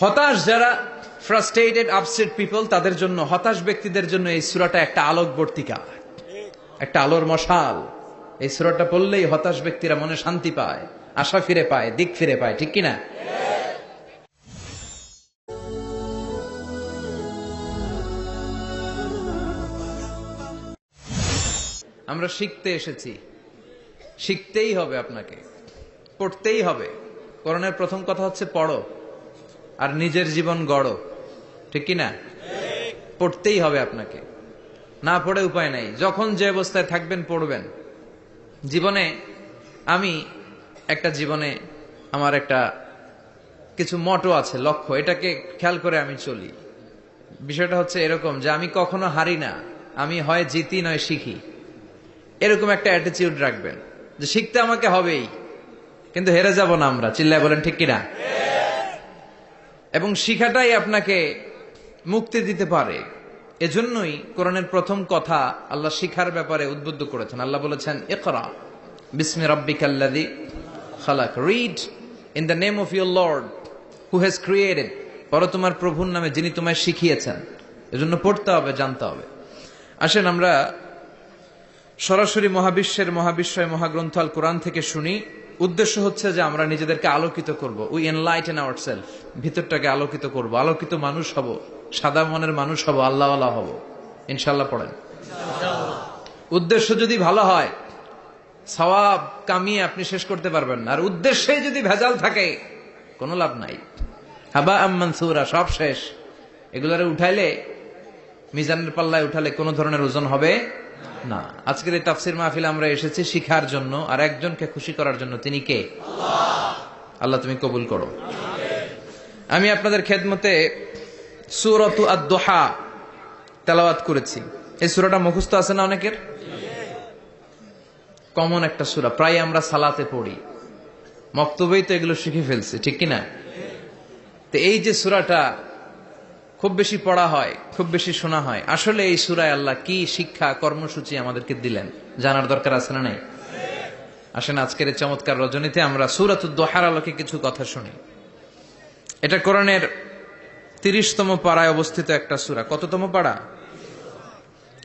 হতাশ যারা, frustrated upset people, তাদের জন্য, হতাশ ব্যক্তিদের জন্য এই সূরাটা একটা আলোকবর্তিকা, একটা আলোর মশাল। এই সূরাটা পড়লেই হতাশ ব্যক্তিরা মনে শান্তি পায়, আশা ফিরে পায়, দিক ফিরে পায়, ঠিক কিনা? আমরা শিখতে এসেছি, শিখতেই হবে, আপনাকে পড়তেই হবে। কোরআনের প্রথম কথা হচ্ছে পড়ো আর নিজের জীবন গড়ো, ঠিক কিনা? পড়তেই হবে আপনাকে, না পড়ে উপায় নাই। যখন যে অবস্থায় থাকবেন পড়বেন। জীবনে আমার একটা কিছু মটো আছে, লক্ষ্য, এটাকে খেয়াল করে আমি চলি। বিষয়টা হচ্ছে এরকম যে আমি কখনো হারি না, আমি হয় জিতি নয় শিখি। এরকম একটা অ্যাটিটিউড রাখবেন যে শিখতে আমাকে হবেই, কিন্তু হেরে যাব না আমরা। চিল্লায় বলেন ঠিক কিনা? এবং শিখাটাই আপনাকে মুক্তি দিতে পারে। এজন্যই কোরআনের প্রথম কথা আল্লাহ শিখার ব্যাপারে উদ্বুদ্ধ করেছেন। আল্লাহ বলেছেন, ইকরা বিসমি রাব্বিকাল্লাযী খালাক, read in the name of your Lord who has created, পড়ো তোমার প্রভুর নামে যিনি তোমায় শিখিয়েছেন। এজন্য পড়তে হবে, জানতে হবে। আসেন আমরা সরাসরি মহাবিশ্বয় মহাগ্রন্থ আল কোরআন থেকে শুনি। উদ্দেশ্য হচ্ছে যে আমরা নিজেদেরকে আলোকিত করব, উই এনলাইটেন আওয়ারসেলফ, ভিতরটাকে আলোকিত করব, আলোকিত মানুষ হব, সাদা মনের মানুষ হব, আল্লাহওয়ালা হব ইনশাআল্লাহ। পড়েন। উদ্দেশ্য যদি ভালো হয়, সওয়াব কামিয়ে আপনি শেষ করতে পারবেন না। আর উদ্দেশ্যে যদি ভেজাল থাকে, কোনো লাভ নাই। হাবা আম্মানসুরা, সব শেষ। এগুলারে উঠাইলে, মিজানের পাল্লায় উঠালে কোনো ধরনের ওজন হবে না। আজকের এই তাফসির মাহফিলে আমরা এসেছি শিখার জন্য আর একজনকে খুশি করার জন্য। তিনি কে? আল্লাহ তুমি কবুল করো। আমি আপনাদের খেদমতে সূরাতু আদ-দুহা তেলাওয়াত করেছি। এই সূরাটা মুখস্থ আছে না অনেকের? কমন একটা সূরা, প্রায় আমরা সালাতে পড়ি, মক্তবেই তো এগুলো শিখে ফেলছি, ঠিক কিনা? তো এই যে সূরাটা খুব বেশি পড়া হয়, খুব বেশি শোনা হয়, আসলে এই সূরায় আল্লাহ কি শিক্ষা কর্মসূচি আমাদেরকে দিলেন জানার দরকার আছে না নাই? আসেন আজকের এই চমৎকার রজনীতে আমরা সূরাতুদ দুহার আলোকে কিছু কথা শুনি। এটা কোরআনের 30তম পারায় অবস্থিত একটা সূরা। কততম পারা?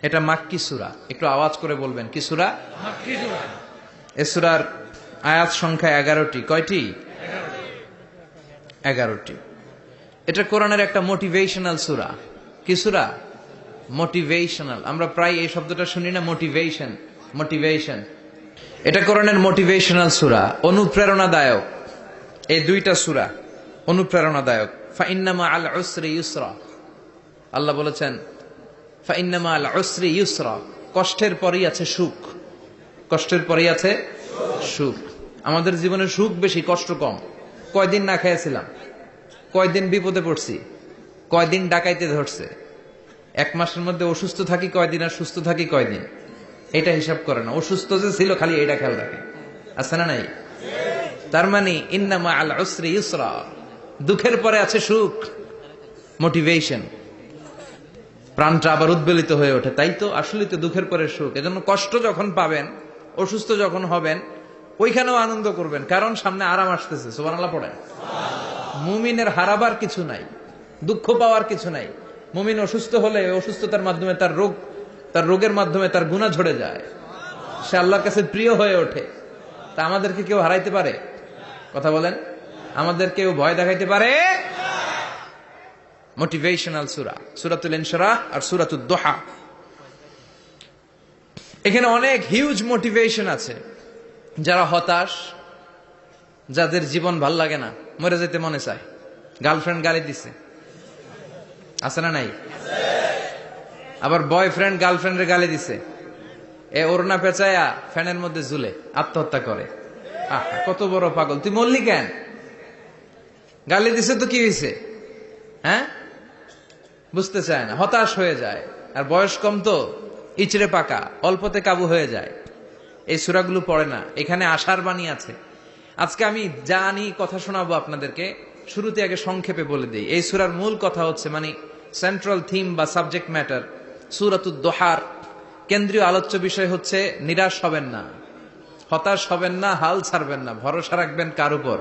এটা মাক্কি সূরা। একটু আওয়াজ করে বলবেন, কি সূরা? মাক্কি সূরা। এই সূরার আয়াত সংখ্যা 11টি। কয়টি? 11টি। এটা কোরআনের একটা মোটিভেশনাল সূরা। কি সূরা? মোটিভেশনাল। আমরা প্রায় এই শব্দটা শুনি না, মোটিভেশন। এটা কোরআনের মোটিভেশনাল সূরা, অনুপ্রেরণাদায়ক। এই দুইটা সূরা অনুপ্রেরণাদায়ক। ফাইন্নামা আল উসরি ইউসরা, আল্লাহ বলেছেন ফাইন্নামা আল উসরি ইউসরা, কষ্টের পরেই আছে সুখ। কষ্টের পরেই আছে সুখ। আমাদের জীবনে সুখ বেশি, কষ্ট কম। কয়দিন না খেয়েছিলাম, কয়দিন বিপদে পড়ছি, কয়দিন ডাকাইতে ধরছে, এক মাসের মধ্যে অসুস্থ থাকি কয়দিন আর সুস্থ থাকি কয়দিন, এটা হিসাব করে না। অসুস্থ যে ছিল খালি এটা খেয়াল রাখে, আছে না নাই? তার মানে ইন্নামা আল উসরি ইউসরা, দুঃখের পরে আছে সুখ, মোটিভেশন। প্রাণটা আবার উদ্বেলিত হয়ে ওঠে, তাই তো আসলে তো দুঃখের পরে সুখ। এজন্য কষ্ট যখন পাবেন, অসুস্থ যখন হবেন, ওইখানেও আনন্দ করবেন, কারণ সামনে আরাম আসতেছে। সুবহানাল্লাহ পড়েন। মুমিনের হারাবার কিছু নাই, দুঃখ পাওয়ার কিছু নাই। মুমিন অসুস্থ হলে অসুস্থতার মাধ্যমে তার রোগের মাধ্যমে তার গুনাহ ঝরে যায়, সে আল্লাহর কাছে প্রিয় হয়ে ওঠে। তা আমাদেরকে কেউ হারাইতে পারে? কথা বলেন। আমাদের কেউ ভয় দেখাইতে পারে? মোটিভেশনাল সূরা, সূরাতুল ইনশিরাহ আর সূরাতুদ দুহা। এখানে অনেক হিউজ মোটিভেশন আছে। যারা হতাশ, যাদের জীবন ভাল লাগে না, মরে যেতে মনে চায়, গার্লফ্রেন্ড গালি দিছে, আছে না নাই? আবার বয়ফ্রেন্ড গার্লফ্রেন্ডের গালি দিছে, এ ওড়না পেঁচায়া ফ্যানের মধ্যে ঝুলে আত্মহত্যা করে। আহা, কত বড় পাগল, তুই মরলি কেন? গালি দিছে তো কি হয়েছে? হ্যাঁ, বুঝতে চায় না, হতাশ হয়ে যায়। আর বয়স কম তো, ইচড়ে পাকা, অল্পতে কাবু হয়ে যায়। এই সূরাগুলো পড়ে না। এখানে আশার বাণী আছে। আজকে আমি জানি কথা শোনাবো আপনাদেরকে, শুরুতে আগে সংক্ষেপে বলে দিই। এই সূরার মূল কথা হচ্ছে, মানে সেন্ট্রাল থিম বা সাবজেক্ট ম্যাটার, সূরাতুদ দুহার কেন্দ্রীয় আলোচ্য বিষয় হচ্ছে নিরাশ হবেন না, হতাশ হবেন না, হাল ছাড়বেন না, ভরসা রাখবেন কার উপর?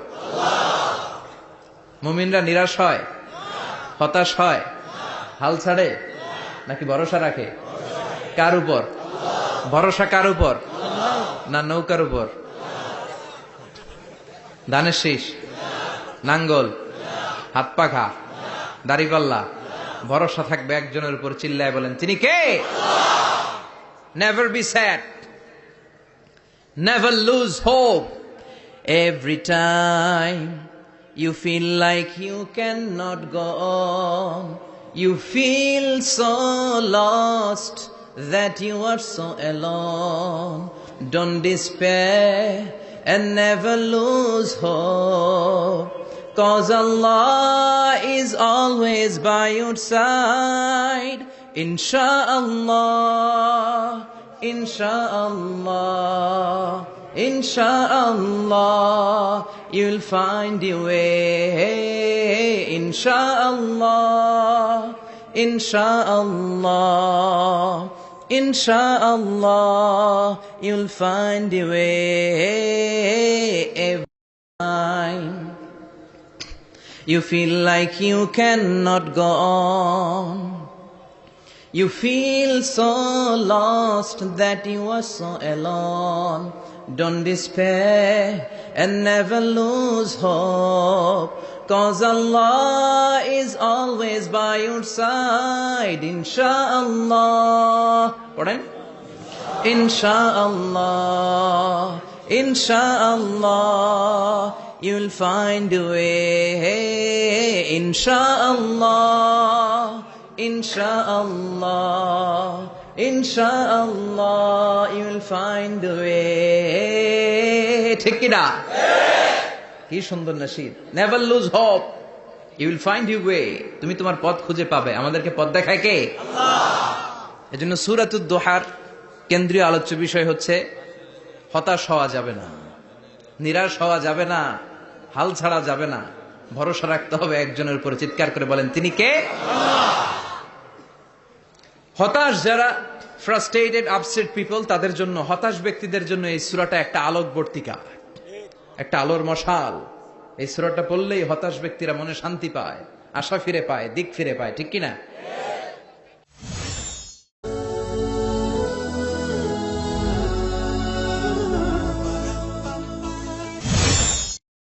মুমিনরা নিরাশ হয়? হতাশ হয়, হাল ছাড়ে, নাকি ভরসা রাখে? কার উপর ভরসা? কার উপর? না নৌকার উপর? ধানের শীষ, নাঙ্গল, হাত পাখা, দাড়িপাল্লা, ভরসা থাকবে একজনের উপর। চিল্লায় বলেন তিনি কে? Never be sad, never lose hope. Every time you feel like you cannot go on, you feel so lost that you are so alone. Don't despair and never lose hope, 'cause Allah is always by your side. Insha'Allah, Insha'Allah, Insha'Allah, you'll find your way. Insha'Allah, Insha'Allah, Insha'Allah, you'll find your way. Every time you feel like you cannot go on, you feel so lost that you are so alone. Don't despair and never lose hope, 'cause Allah is always by your side. Insha'Allah. Pardon? Insha'Allah, Insha'Allah, you'll find a way. Insha'Allah, Insha'Allah, Insha'Allah, you'll find a way. ঠিক কি না? কি সুন্দর nasheed. Never lose hope, you will find your way. তুমি তোমার পথ খুঁজে পাবে। আমাদেরকে পথ দেখায় কে? আল্লাহ। এজন্য সূরাতুদ দুহার কেন্দ্রীয় আলোচ্য বিষয় হচ্ছে হতাশ হওয়া যাবে না, নিরাশ হওয়া যাবে না, হাল ছাড়া যাবে না, ভরসা রাখতে হবে একজনের উপরে। চিৎকার করে বলেন তিনি কে? হতাশ যারা, ফ্রাস্ট্রেটেড আপসেট পিপল, তাদের জন্য, হতাশ ব্যক্তিদের জন্য এই সূরাটা একটা আলোকবর্তিকা, একটা আলোর মশাল। এই সূরাটা পড়লেই হতাশ ব্যক্তিরা মনে শান্তি পায়, আশা ফিরে পায়, দিক ফিরে পায়। ঠিক কিনা?